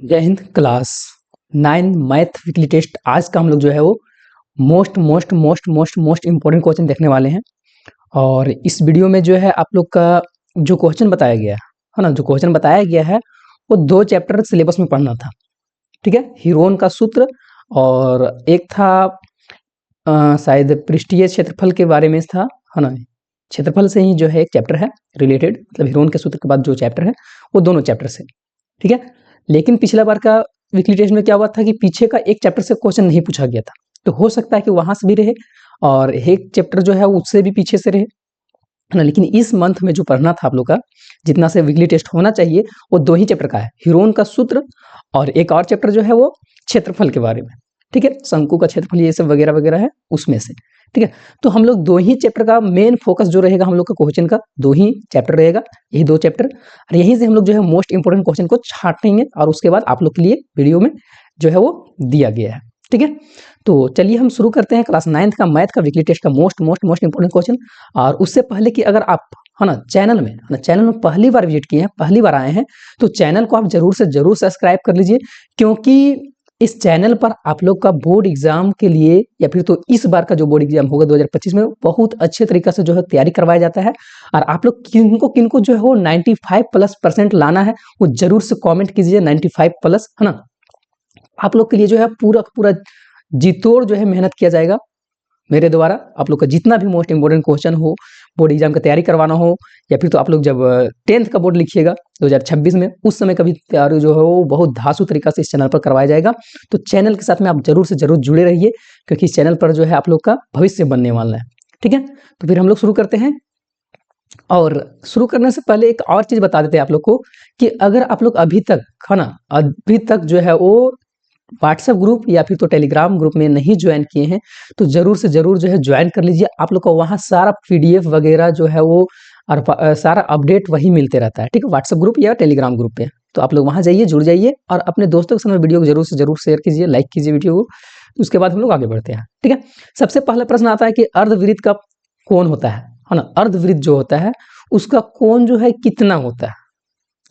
जय हिंद। Class 9 math weekly test आज का हम लोग जो है वो most most most most most important question देखने वाले हैं। और इस वीडियो में जो है आप लोग का जो क्वेश्चन बताया गया है ना, जो क्वेश्चन बताया गया है वो 2 चैप्टर सिलेबस में पढ़ना था। ठीक है, हीरोन का सूत्र और एक था शायद पृष्ठीय क्षेत्रफल के बारे में था, है ना। क्षेत्रफल से ही जो है एक चैप्टर है रिलेटेड, मतलब हीरोन के सूत्र के बाद जो चैप्टर है वो दोनों चैप्टर से। ठीक है, लेकिन पिछला बार का वीकली टेस्ट में क्या हुआ था कि पीछे का एक चैप्टर से क्वेश्चन नहीं पूछा गया था, तो हो सकता है कि वहां से भी रहे और एक चैप्टर जो है उससे भी पीछे से रहे, है ना। लेकिन इस मंथ में जो पढ़ना था आप लोग का, जितना से वीकली टेस्ट होना चाहिए वो 2 ही चैप्टर का है, हीरोन का सूत्र और एक और चैप्टर जो है वो क्षेत्रफल के बारे में। ठीक है, शंकु का क्षेत्रफल ये सब वगैरह वगैरह है उसमें से। ठीक है, तो हम लोग 2 ही चैप्टर का मेन फोकस जो रहेगा हम लोग का क्वेश्चन का 2 ही चैप्टर रहेगा, यही 2 चैप्टर और यहीं से हम लोग जो है मोस्ट इंपोर्टेंट क्वेश्चन को छांटेंगे और उसके बाद आप लोग के लिए वीडियो में जो है वो दिया गया है। ठीक है, तो चलिए हम शुरू करते हैं क्लास 9th का मैथ का वीकली टेस्ट का most most most important question. और उससे पहले कि अगर आप है ना चैनल में पहली बार विजिट किए हैं, पहली बार आए हैं, तो चैनल को आप जरूर से जरूर सब्सक्राइब कर लीजिए, क्योंकि इस चैनल पर आप लोग का बोर्ड एग्जाम के लिए या फिर तो इस बार का जो बोर्ड एग्जाम होगा 2025 में बहुत अच्छे तरीके से जो है तैयारी करवाया जाता है। और आप लोग किनको किनको जो है वो 95+% लाना है वो जरूर से कमेंट कीजिए, 95+, है ना। आप लोग के लिए जो है पूरा पूरा जी तोड़ जो है मेहनत किया जाएगा मेरे द्वारा। आप लोग का जितना भी मोस्ट इंपोर्टेंट क्वेश्चन हो, बोर्ड एग्जाम का तैयारी करवाना हो, या फिर तो आप लोग जब 10th का बोर्ड लिखिएगा 2026 में, उस समय का भी तैयारी जो है वो बहुत धांसू तरीका से इस चैनल पर करवाया जाएगा। तो चैनल के साथ में आप जरूर से जरूर जुड़े रहिए, क्योंकि इस चैनल पर जो है आप लोग का भविष्य बनने वाला है। ठीक है, तो फिर हम लोग शुरू करते हैं। और शुरू करने से पहले एक और चीज बता देते हैं आप लोग को कि अगर आप लोग अभी तक, है ना, अभी तक जो है वो व्हाट्सएप ग्रुप या फिर तो टेलीग्राम ग्रुप में नहीं ज्वाइन किए हैं, तो जरूर से जरूर जो है ज्वाइन कर लीजिए। आप लोग को वहाँ सारा पीडीएफ वगैरह जो है वो और सारा अपडेट वही मिलते रहता है। ठीक है, व्हाट्सएप ग्रुप या टेलीग्राम ग्रुप पे, तो आप लोग वहाँ जाइए, जुड़ जाइए और अपने दोस्तों के साथ वीडियो को जरूर से जरूर शेयर कीजिए, लाइक कीजिए वीडियो को। उसके बाद हम लोग आगे बढ़ते हैं। ठीक है, सबसे पहला प्रश्न आता है कि अर्धवृत्त का कोण होता है ना, अर्धवृत्त जो होता है उसका कोण जो है कितना होता है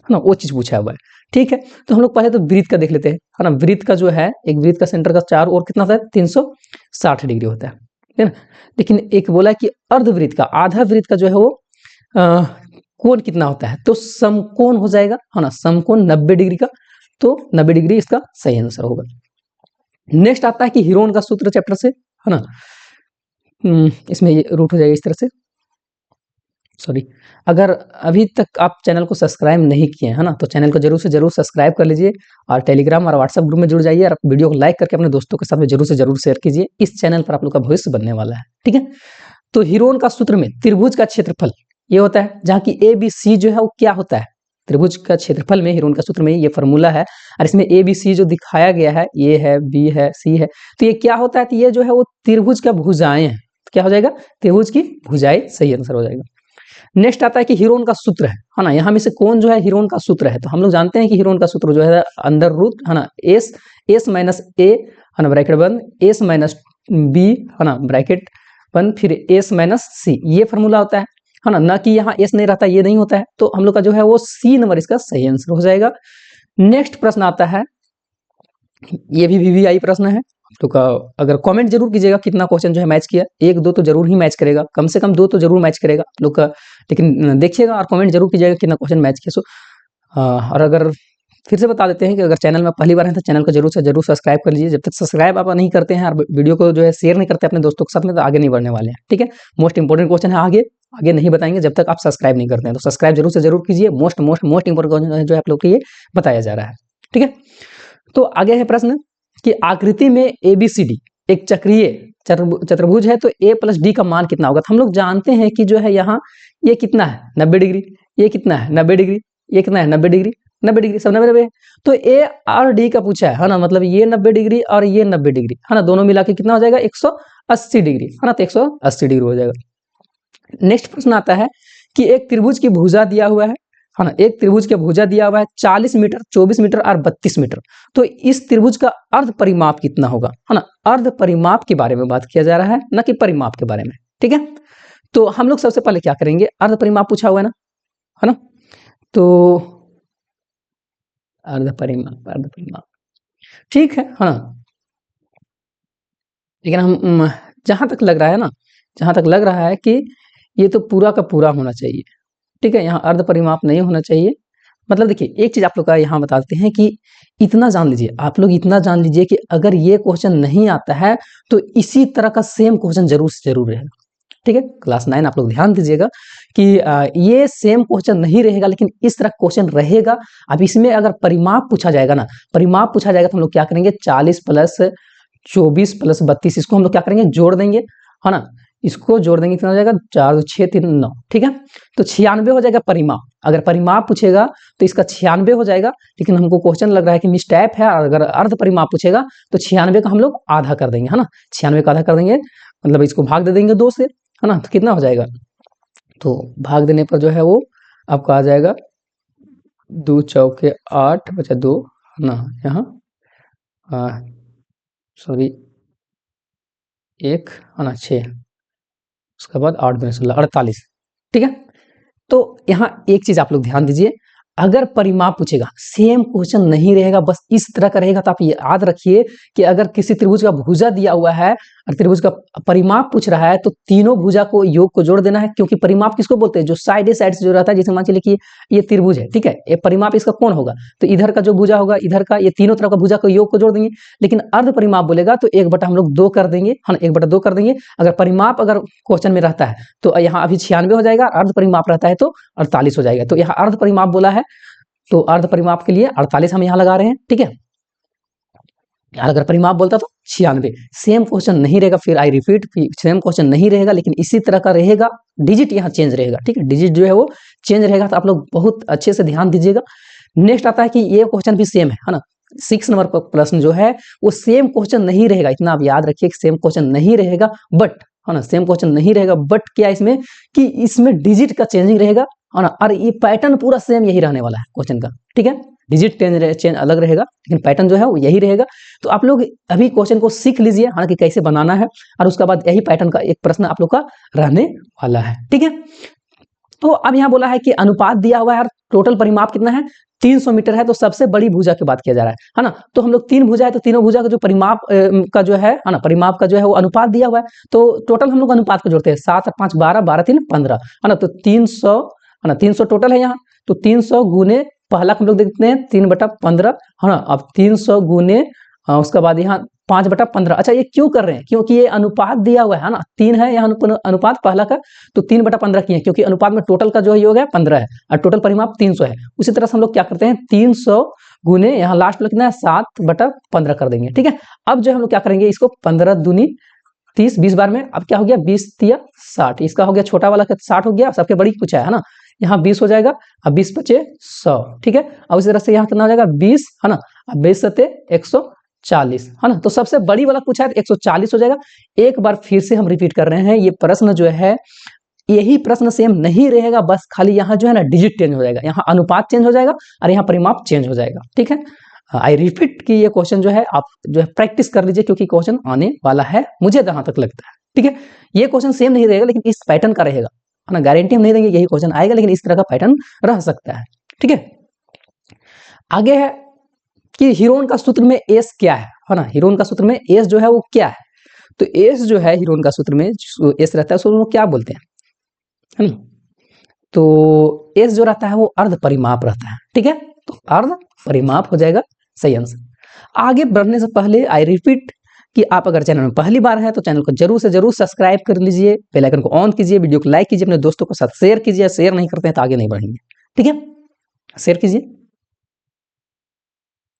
ना, वो चीज पूछा हुआ है। ठीक है, तो हम लोग पहले तो वृत्त का देख लेते हैं, है ना। वृत्त का जो है, एक वृत्त का सेंटर का चारों ओर कितना होता है, 360 डिग्री होता है ना। लेकिन एक बोला कि अर्धवृत्त का, आधा वृत्त का जो है वो कोण कितना होता है, तो समकोण हो जाएगा, है ना। समकोण 90 डिग्री का, तो 90 डिग्री इसका सही आंसर होगा। नेक्स्ट आता है कि हीरोन का सूत्र चैप्टर से, है ना। इसमें ये रूट हो जाएगा इस तरह से, सॉरी। अगर अभी तक आप चैनल को सब्सक्राइब नहीं किए हैं ना, तो चैनल को जरूर से जरूर सब्सक्राइब कर लीजिए और टेलीग्राम और व्हाट्सएप ग्रुप में जुड़ जाइए और वीडियो को लाइक करके अपने दोस्तों के साथ में जरूर से जरूर शेयर कीजिए। इस चैनल पर आप लोग का भविष्य बनने वाला है। ठीक है, तो हीरोन का सूत्र में त्रिभुज का क्षेत्रफल ये होता है, जहाँ की ए बी सी जो है वो क्या होता है, त्रिभुज का क्षेत्रफल में हीरोन का सूत्र में ये फॉर्मूला है। और इसमें ए बी सी जो दिखाया गया है, ए है, बी है, सी है, तो ये क्या होता है, तो ये जो है वो त्रिभुज का भुजाएं हैं। क्या हो जाएगा, त्रिभुज की भुजाएं सही आंसर हो जाएगा। नेक्स्ट आता है कि हीरोन का सूत्र है ना, यहाँ में से कौन जो है हीरोन का सूत्र है, तो हम लोग जानते हैं कि हीरोन का सूत्र जो है अंडर रूट, है ना, एस माइनस ए, है ना, ब्रैकेट बंद, एस माइनस बी, है ना, ब्रैकेट बंद, फिर एस माइनस सी, ये फॉर्मूला होता है ना कि यहाँ एस नहीं रहता, ये नहीं होता है, तो हम लोग का जो है वो सी नंबर इसका सही आंसर हो जाएगा। नेक्स्ट प्रश्न आता है, ये भी वीवीआई प्रश्न है। तो अगर कमेंट जरूर कीजिएगा कितना क्वेश्चन जो है मैच किया, 1-2 तो जरूर ही मैच करेगा, कम से कम 2 तो जरूर मैच करेगा आप लोग का, लेकिन देखिएगा और कमेंट जरूर कीजिएगा कितना क्वेश्चन मैच किया। सो और अगर फिर से बता देते हैं कि अगर चैनल में पहली बार है तो चैनल को जरूर से जरूर सब्सक्राइब कर लीजिए। जब तक सब्सक्राइब आप नहीं करते हैं और वीडियो को जो है शेयर नहीं करते अपने दोस्तों के साथ में, तो आगे नहीं बढ़ने वाले हैं। ठीक है, मोस्ट इंपोर्टेंट क्वेश्चन है, आगे आगे नहीं बताएंगे जब तक आप सब्सक्राइब नहीं करते हैं, तो सब्सक्राइब जरूर से जरूर कीजिए। Most most most important question जो है आप लोग को ये बताया जा रहा है। ठीक है, तो आगे है प्रश्न कि आकृति में एबीसीडी एक चक्रीय चतुर्भुज है, तो ए प्लस डी का मान कितना होगा। तो हम लोग जानते हैं कि जो है यहाँ ये कितना है, 90 डिग्री, ये कितना है 90 डिग्री, ये कितना है 90 डिग्री, 90 डिग्री, सब 90 तो ए और डी का पूछा है ना, मतलब ये 90 डिग्री और ये 90 डिग्री, है ना, दोनों मिला के कितना हो जाएगा 180 डिग्री, है ना, तो 180 डिग्री हो जाएगा। नेक्स्ट प्रश्न आता है कि एक त्रिभुज की भुजा दिया हुआ है ना, एक त्रिभुज की भुजा दिया हुआ है 40 मीटर, 24 मीटर और 32 मीटर, तो इस त्रिभुज का अर्ध परिमाप कितना होगा, है ना। अर्ध परिमाप के बारे में बात किया जा रहा है, न कि परिमाप के बारे में। ठीक है, तो हम लोग सबसे पहले क्या करेंगे, अर्ध परिमाप पूछा हुआ है ना, तो अर्ध परिमाप, अर्ध परिमाप ठीक है ना। लेकिन हम जहां तक लग रहा है ना, जहां तक लग रहा है कि ये तो पूरा का पूरा होना चाहिए, ठीक है, यहाँ अर्ध परिमाप नहीं होना चाहिए। मतलब देखिए एक चीज आप लोग का यहाँ बताते हैं कि इतना जान लीजिए, आप लोग इतना जान लीजिए कि अगर ये क्वेश्चन नहीं आता है तो इसी तरह का सेम क्वेश्चन जरूर से जरूर रहेगा, ठीक है। क्लास 9 आप लोग ध्यान दीजिएगा कि ये सेम क्वेश्चन नहीं रहेगा लेकिन इस तरह क्वेश्चन रहेगा। अब इसमें अगर परिमाप पूछा जाएगा ना, परिमाप पूछा जाएगा तो हम लोग क्या करेंगे, 40 प्लस 24 प्लस 32 इसको हम लोग क्या करेंगे, जोड़ देंगे, है ना। इसको जोड़ देंगे कितना हो जाएगा, 4 6 3 9, ठीक है। तो 96 हो जाएगा परिमाप। अगर परिमाप पूछेगा तो इसका 96 हो जाएगा, लेकिन हमको क्वेश्चन लग रहा है कि मिसटाइप है, और अगर अर्ध परिमाप पूछेगा तो 96 का हम लोग आधा कर देंगे, है ना। 96 का आधा कर देंगे, मतलब इसको भाग दे देंगे 2 से, है ना। तो कितना हो जाएगा, तो भाग देने पर जो है वो आपका आ जाएगा 2 चौके 8 बचा 2, है ना। यहाँ सॉरी 1 है ना 6, उसके बाद 8 दूनी 16 48, ठीक है। तो यहाँ एक चीज आप लोग ध्यान दीजिए, अगर परिमाप पूछेगा सेम क्वेश्चन नहीं रहेगा, बस इस तरह का रहेगा, तो आप ये याद रखिए कि अगर किसी त्रिभुज का भुजा दिया हुआ है और त्रिभुज का परिमाप पूछ रहा है तो तीनों भुजा को योग को जोड़ देना है, क्योंकि परिमाप किसको बोलते हैं, जो साइड साइड से जो रहता है। जैसे मान चलिए कि ये त्रिभुज है, ठीक है, ये परिमाप इसका कौन होगा, तो इधर का जो भुजा होगा, इधर का, ये तीनों तरफ का भुजा को योग को जोड़ देंगे। लेकिन अर्ध परिमाप बोलेगा तो 1 बटा हम लोग 2 कर देंगे, हाँ 1 बटा 2 कर देंगे। अगर परिमाप अगर क्वेश्चन में रहता है तो यहाँ अभी 96 हो जाएगा, अर्ध परिमाप रहता है तो 48 हो जाएगा। तो यहाँ अर्ध परिमाप बोला है तो अर्ध परिमाप के लिए 48 हम यहाँ लगा रहे हैं, ठीक है। अगर परिमाप बोलता तो 96। सेम क्वेश्चन नहीं रहेगा, फिर आई रिपीट, सेम क्वेश्चन नहीं रहेगा, लेकिन इसी तरह का रहेगा, डिजिट यहाँ चेंज रहेगा, ठीक है, डिजिट जो है वो चेंज रहेगा। तो आप लोग बहुत अच्छे से ध्यान दीजिएगा। नेक्स्ट आता है कि ये क्वेश्चन भी सेम है ना। 6 नंबर पर प्रश्न जो है वो सेम क्वेश्चन नहीं रहेगा, इतना आप याद रखिए कि सेम क्वेश्चन नहीं रहेगा, बट है ना, सेम क्वेश्चन नहीं रहेगा, बट क्या इसमें कि इसमें डिजिट का चेंजिंग रहेगा, है ना। और ये पैटर्न पूरा सेम यही रहने वाला है क्वेश्चन का, ठीक है। डिजिट चेंज अलग रहेगा लेकिन पैटर्न जो है वो यही रहेगा। तो आप लोग अभी क्वेश्चन को सीख लीजिए, हालांकि कैसे बनाना है, और उसके बाद यही पैटर्न का एक प्रश्न आप लोग का रहने वाला है, ठीक है। तो अब यहाँ बोला है कि अनुपात दिया हुआ है, टोटल परिमाप कितना है, 300 मीटर है, तो सबसे बड़ी भुजा की बात किया जा रहा है ना। तो हम लोग 3 भुजा है तो तीनों भुजा का जो परिमाप का जो है ना, परिमाप का जो है वो अनुपात दिया हुआ है। तो टोटल हम लोग अनुपात को जोड़ते हैं, 7 और 5 12, 12 3 15, है ना। तो 300 है ना, 300 टोटल है यहाँ, तो 300 गुने पहला हम लोग देखते हैं 3/15, है ना। अब 300 गुने उसके बाद यहाँ 5/15। अच्छा ये क्यों कर रहे हैं, क्योंकि ये अनुपात दिया हुआ है ना, 3 है यहाँ अनुपात पहला का, तो 3/15 किए, क्योंकि अनुपात में टोटल का जो है योग है 15 है और टोटल परिमाप 300 है। उसी तरह से हम लोग क्या करते हैं, 300 गुने यहाँ लास्ट में कितना है 7/15 कर देंगे, ठीक है। अब जो हम लोग क्या करेंगे, इसको 15 दूनी 30, 20 बार में, अब क्या हो गया 20 तिया 60, इसका हो गया छोटा वाला का 60 हो गया, सबके बड़ी कुछ है ना, यहाँ 20 हो जाएगा, अब 20 बचे 100, ठीक है। अब इसी तरह से यहाँ कितना हो जाएगा 20, है ना, अब 20 सते 140, है ना। तो सबसे बड़ी वाला पूछा है तो 140 हो जाएगा। एक बार फिर से हम रिपीट कर रहे हैं, ये प्रश्न जो है यही प्रश्न सेम नहीं रहेगा, बस खाली यहाँ जो है ना डिजिट चेंज हो जाएगा, यहाँ अनुपात चेंज हो जाएगा और यहाँ परिमाप चेंज हो जाएगा, ठीक है। आई रिपीट कि ये क्वेश्चन जो है आप जो है प्रैक्टिस कर लीजिए, क्योंकि क्वेश्चन आने वाला है, मुझे जहां तक लगता है, ठीक है। ये क्वेश्चन सेम नहीं रहेगा लेकिन इस पैटर्न का रहेगा, है ना। गारंटी हम नहीं देंगे यही क्वेश्चन आएगा, लेकिन इस तरह का पैटर्न रह सकता है, ठीक है। आगे है कि हीरोन का सूत्र में एस क्या है ना। हीरोन का सूत्र में एस जो है वो क्या है, तो एस जो है हीरोन का सूत्र में एस रहता है, उसको क्या बोलते हैं, है ना। तो एस जो रहता है वो अर्ध परिमाप रहता है, ठीक है। तो अर्ध परिमाप हो जाएगा सही आंसर। आगे बढ़ने से पहले आई रिपीट कि आप अगर चैनल में पहली बार है तो चैनल को जरूर से जरूर सब्सक्राइब कर लीजिए, बेल आइकन को ऑन कीजिए, वीडियो को लाइक कीजिए, अपने दोस्तों के साथ शेयर कीजिए, शेयर नहीं करते हैं तो आगे नहीं बढ़ेंगे, ठीक है, शेयर कीजिए।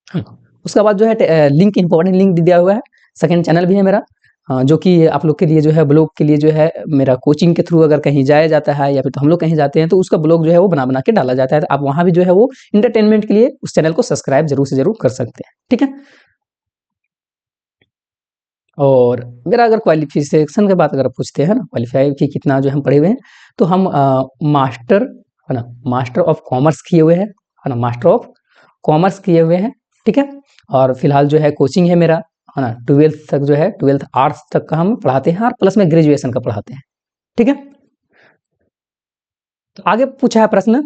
हाँ, उसके बाद जो है लिंक, इंपॉर्टेंट लिंक दिया हुआ है, सेकंड चैनल भी है मेरा, जो कि आप लोग के लिए जो है ब्लॉग के लिए जो है मेरा कोचिंग के थ्रू अगर कहीं जाया जाता है या फिर तो हम लोग कहीं जाते हैं तो उसका ब्लॉग जो है वो बना बना के डाला जाता है, तो आप वहां भी जो है वो इंटरटेनमेंट के लिए उस चैनल को सब्सक्राइब जरूर से जरूर कर सकते हैं, ठीक है। और मेरा अगर क्वालिफिकेशन की बात अगर पूछते हैं ना, क्वालिफाई की कितना जो हम पढ़े हुए हैं, तो हम मास्टर, है ना, मास्टर ऑफ कॉमर्स किए हुए हैं, है ना, मास्टर ऑफ कॉमर्स किए हुए हैं, ठीक है। और फिलहाल जो है कोचिंग है मेरा, है ना, 12th तक जो है 12th आर्ट्स तक का हम पढ़ाते हैं और प्लस में ग्रेजुएशन का पढ़ाते हैं, ठीक है। तो आगे पूछा है प्रश्न,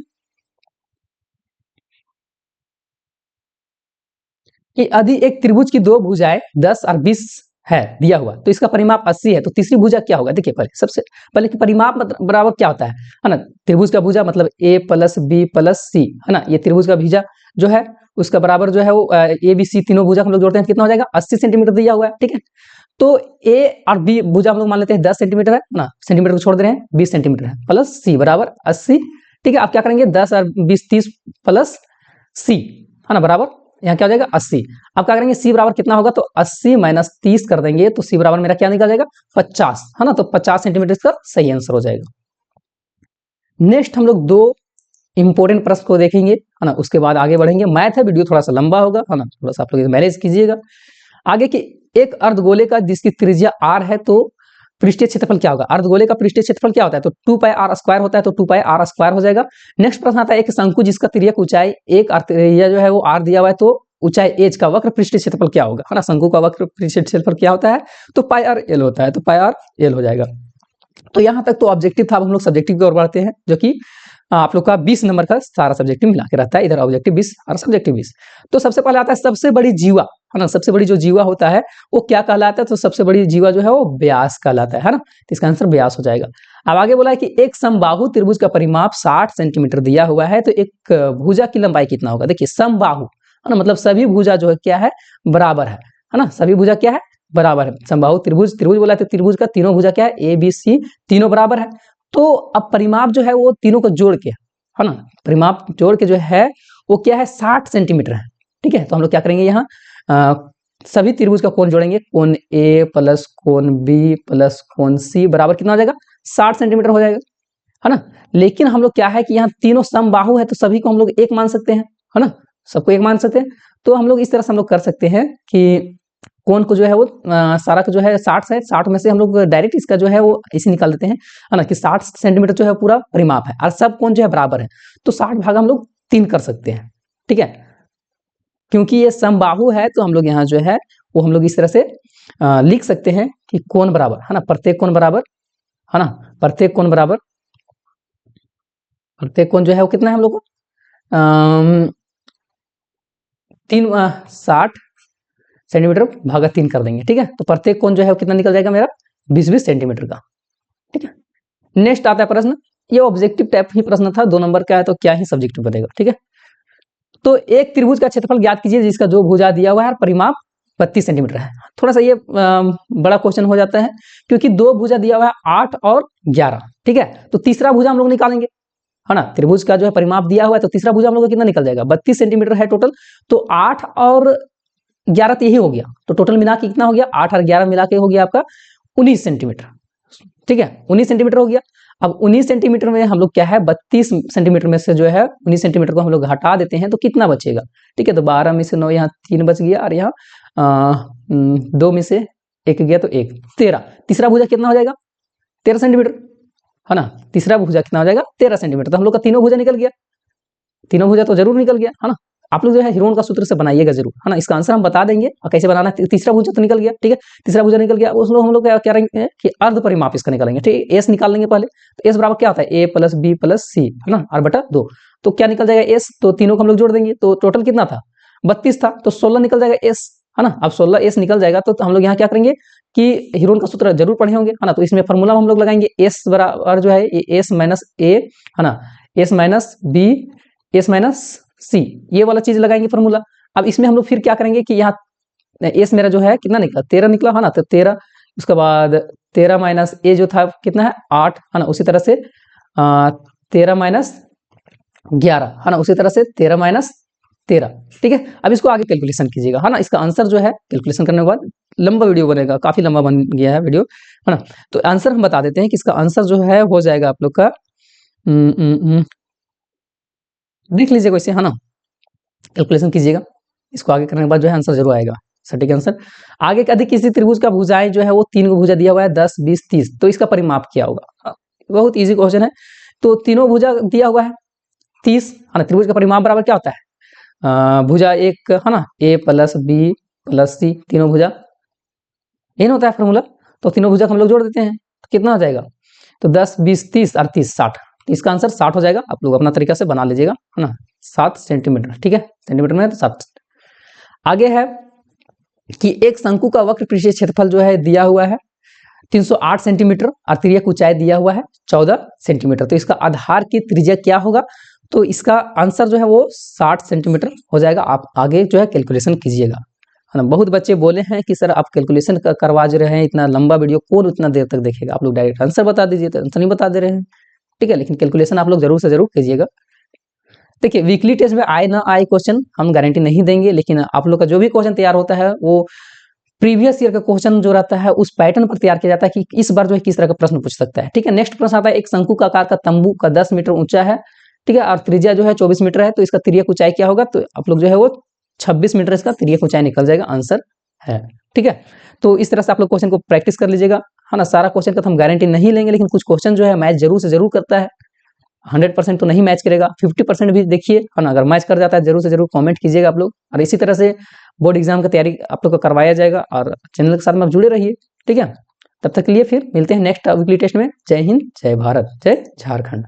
कि यदि एक त्रिभुज की दो भुजाएं 10 और 20 है दिया हुआ, तो इसका परिमाप 80 है, तो तीसरी भुजा क्या होगा? देखिए पहले सबसे पहले कि परिमाप बराबर क्या होता है ना? त्रिभुज का भुजा मतलब a प्लस बी प्लस सी, है ना? ये त्रिभुज का भुजा जो है उसका बराबर जो है वो ए बी सी तीनों भुजा हम लोग जोड़ते हैं, कितना हो जाएगा? 80 सेंटीमीटर दिया हुआ है, ठीक है। तो ए और बी भुजा हम लोग मान लेते हैं 10 सेंटीमीटर है ना, सेंटीमीटर को छोड़ दे रहे हैं, 20 सेंटीमीटर है, प्लस सी बराबर 80, ठीक है। आप क्या करेंगे? 10 और 20 30 प्लस सी, है ना, बराबर यहाँ क्या हो जाएगा? 80। अब क्या करेंगे? सी बराबर कितना होगा? तो 80 माइनस 30 कर देंगे, तो सी बराबर मेरा क्या निकल जाएगा? 50, है ना। तो 50 सेंटीमीटर इसका सही आंसर हो जाएगा। नेक्स्ट हम लोग दो इंपॉर्टेंट प्रश्न को देखेंगे, है ना, उसके बाद आगे बढ़ेंगे। मैथ है, वीडियो थोड़ा सा लंबा होगा, है ना, थोड़ा सा आप लोग मैनेज कीजिएगा। आगे की एक अर्धगोले का जिसकी त्रिज्या r है, तो पृष्ठीय क्षेत्रफल क्या होगा? अर्धगोले का पृष्ठीय क्षेत्रफल क्या होता है? तो 2 पाई r स्क्वायर होता है, तो 2 पाई r स्क्वायर हो जाएगा। नेक्स्ट प्रश्न आता है एक शंकु जिसका तिर्यक ऊंचाई एक और त्रिज्या जो है वो r दिया हुआ है, तो ऊंचाई h का वक्र पृष्ठीय क्षेत्रफल क्या होगा? है ना, शंकु का वक्र पृष्ठीय क्षेत्रफल क्या होता है? तो पाई r l होता है, तो पाई r l हो जाएगा। तो यहाँ तक तो ऑब्जेक्टिव था। अब हम लोग सब्जेक्टिव की ओर बढ़ते हैं, जो कि आप लोग का 20 नंबर का सारा सब्जेक्टिव मिला के रहता है, इधर ऑब्जेक्टिव 20 और सब्जेक्टिव 20। तो सबसे पहले आता है सबसे बड़ी जीवा, है ना, सबसे बड़ी जो जीवा होता है वो क्या कहलाता है? तो सबसे बड़ी जीवा जो है वो व्यास कहलाता है ना, तो इसका आंसर व्यास हो जाएगा। अब आगे बोला है कि एक समबाहु त्रिभुज का परिमाप 60 सेंटीमीटर दिया हुआ है, तो एक भुजा की लंबाई कितना होगा? देखिए समबाहु, है ना, मतलब सभी भुजा जो है क्या है? बराबर है ना, सभी भुजा क्या है? बराबर है। समबाहु त्रिभुज, त्रिभुज बोला तो त्रिभुज का तीनों भुजा क्या है? ए बी सी तीनों बराबर है। तो अब परिमाप जो है वो तीनों को जोड़ के, है ना, परिमाप जोड़ के जो है वो क्या है? 60 सेंटीमीटर है, ठीक है। तो हम लोग क्या करेंगे? यहाँ सभी त्रिभुज का कोण जोड़ेंगे, कोण ए प्लस कोण बी प्लस कोण सी बराबर कितना हो जाएगा? 60 सेंटीमीटर हो जाएगा, है ना। लेकिन हम लोग क्या है कि यहाँ तीनों समबाहु है, तो सभी को हम लोग एक मान सकते हैं, है ना, सबको एक मान सकते हैं। तो हम लोग इस तरह से हम लोग कर सकते हैं कि कोण को जो है वो सारा का जो है 60 है, 60 में से हम लोग डायरेक्ट इसका जो है वो इसे निकाल देते हैं, है ना, कि 60 सेंटीमीटर जो है पूरा परिमाप है और सब कोण जो है बराबर है, तो 60 भाग हम लोग 3 कर सकते हैं, ठीक है। क्योंकि ये समबाहु है तो हम लोग यहाँ जो है वो हम लोग इस तरह से लिख सकते हैं कि कोण बराबर, है ना, प्रत्येक कोण बराबर, है ना, प्रत्येक कोण बराबर, प्रत्येक कोण जो है वो कितना है हम लोग को 60 सेंटीमीटर भागा 3 कर देंगे, ठीक है। तो प्रत्येक कोण जो है वो कितना निकल जाएगा मेरा? 20-20 सेंटीमीटर का, ठीक है। नेक्स्ट आता है प्रश्न, ये ऑब्जेक्टिव टाइप ही प्रश्न था, 2 नंबर का है, तो क्या ही सब्जेक्टिव बनेगा, ठीक है। तो एक त्रिभुज का क्षेत्रफल ज्ञात कीजिए जिसका जो भुजा दिया हुआ है और परिमाप 32 सेंटीमीटर है। थोड़ा सा ये बड़ा क्वेश्चन हो जाता है, क्योंकि दो भुजा दिया हुआ है 8 और 11, ठीक है। तो तीसरा भुजा हम लोग निकालेंगे, है ना, त्रिभुज का जो है परिमाप दिया हुआ है, तो तीसरा भुजा हम लोग को कितना निकल जाएगा? 32 सेंटीमीटर है टोटल, तो 8 और 11 तो यही हो गया, तो टोटल मिला के कितना हो गया? 8 और 11 मिला के हो गया आपका 19 सेंटीमीटर, ठीक है, 19 सेंटीमीटर हो गया। अब 19 सेंटीमीटर में हम लोग क्या है 32 सेंटीमीटर में से जो है 19 सेंटीमीटर को हम लोग हटा देते हैं, तो कितना बचेगा? ठीक है, तो 12 में से 9, यहाँ 3 बच गया और यहाँ 2 में से 1 गया, तो 1, 13। तीसरा भुजा कितना हो जाएगा? 13 सेंटीमीटर, है ना, तीसरा भुजा कितना हो जाएगा? 13 सेंटीमीटर। तो हम लोग का तीनों भुजा निकल गया, तीनों भुजा तो जरूर निकल गया, है ना। आप लोग जो है हिरोन का सूत्र से बनाइएगा जरूर, है ना, इसका आंसर हम बता देंगे और कैसे बनाना है। तीसरा भुजा तो निकल गया, ठीक है, तीसरा भुजा निकल गया। उस लोग हम लोग क्या करेंगे कि अर्ध परिमाप इसका निकालेंगे, ठीक है। एस निकाल लेंगे पहले, तो एस बराबर क्या होता है? ए प्लस बी प्लस सी, है ना, r बटा 2। तो क्या निकल जाएगा? एस, तो तीनों को हम लोग जोड़ देंगे, तो टोटल कितना था? 32 था, तो 16 निकल जाएगा एस, है ना। अब 16 एस निकल जाएगा, तो हम लोग यहाँ क्या करेंगे कि हिरोन का सूत्र जरूर पढ़े होंगे, है ना, तो इसमें फॉर्मूला हम लोग लगाएंगे एस बराबर जो है एस माइनस ए, है ना, s minus b s minus c, ये वाला चीज लगाएंगे फॉर्मूला। अब इसमें हम लोग फिर क्या करेंगे कि यहाँ एस मेरा जो है कितना निकला? 13 निकला, है ना, तो 13, उसके बाद 13 माइनस ए जो था कितना है? 8, है ना, उसी तरह से 13 माइनस 11, है ना, उसी तरह से 13 माइनस 13, ठीक है। अब इसको आगे कैलकुलेशन कीजिएगा, है ना, इसका आंसर जो है कैलकुलेशन करने के बाद लंबा वीडियो बनेगा, काफी लंबा बन गया है वीडियो, है ना। तो आंसर हम बता देते हैं कि इसका आंसर जो है हो जाएगा आप लोग का देख लीजिए वैसे, है ना, कैलकुलेशन कीजिएगा, इसको आगे करने के बाद जो है आंसर जरूर आएगा, सटीक आंसर। आगे अधिक किसी त्रिभुज का भुजाएं जो है वो 3 को भुजा दिया हुआ है 10 20 30, तो इसका परिमाप क्या होगा? बहुत इजी क्वेश्चन है। तो तीनों भुजा दिया हुआ है 30, है ना, त्रिभुज का परिमाप बराबर क्या होता है? भुजा एक, है ना, ए प्लस बी प्लस सी, तीनों भुजा, यही होता है फॉर्मूला। तो तीनों भुजा हम लोग जोड़ देते हैं, तो कितना हो जाएगा? तो 10 20 30 और 30 60, इसका आंसर 60 हो जाएगा। आप लोग अपना तरीका से बना लीजिएगा, है ना, 7 सेंटीमीटर, ठीक है, सेंटीमीटर में तो 7। आगे है कि एक शंकु का वक्र पृष्ठीय क्षेत्रफल जो है दिया हुआ है 308 सेंटीमीटर और तिर्यक ऊंचाई दिया हुआ है 14 सेंटीमीटर। तो इसका आधार की त्रिज्या क्या होगा? तो इसका आंसर जो है वो 60 सेंटीमीटर हो जाएगा। आप आगे जो है कैलकुलेशन कीजिएगा, है ना। बहुत बच्चे बोले हैं कि सर आप कैलकुलेशन करवा जो रहे हैं, इतना लंबा वीडियो कौन उतना देर तक देखेगा, आप लोग डायरेक्ट आंसर बता दीजिए, तो आंसर नहीं बता दे रहे हैं, ठीक है। लेकिन कैलकुलेशन आप लोग जरूर से जरूर कीजिएगा। देखिए वीकली टेस्ट में आए ना आए क्वेश्चन हम गारंटी नहीं देंगे, लेकिन आप लोग का जो भी क्वेश्चन तैयार होता है वो प्रीवियस ईयर का क्वेश्चन जो रहता है उस पैटर्न पर तैयार किया जाता है कि इस बार जो है किस तरह का प्रश्न पूछ सकता है, ठीक है। नेक्स्ट प्रश्न आता है, एक शंकु का आकार का तंबू का 10 मीटर ऊंचा है, ठीक है, और त्रिज्या जो है 24 मीटर है, तो इसका तिर्यक ऊंचाई क्या होगा? तो आप लोग जो है वो 26 मीटर इसका तिर्यक ऊंचाई निकल जाएगा, आंसर है, ठीक है। तो इस तरह से आप लोग क्वेश्चन को प्रैक्टिस कर लीजिएगा, है ना। सारा क्वेश्चन का तो हम गारंटी नहीं लेंगे, लेकिन कुछ क्वेश्चन जो है मैच जरूर से जरूर करता है। 100% तो नहीं मैच करेगा, 50% भी देखिए, है ना। अगर मैच कर जाता है जरूर से जरूर कमेंट कीजिएगा आप लोग। और इसी तरह से बोर्ड एग्जाम की तैयारी आप लोग को करवाया जाएगा, और चैनल के साथ में आप जुड़े रहिए, ठीक है। तब तक के लिए फिर मिलते हैं नेक्स्ट वीकली टेस्ट में। जय हिंद, जय भारत, जय झारखंड।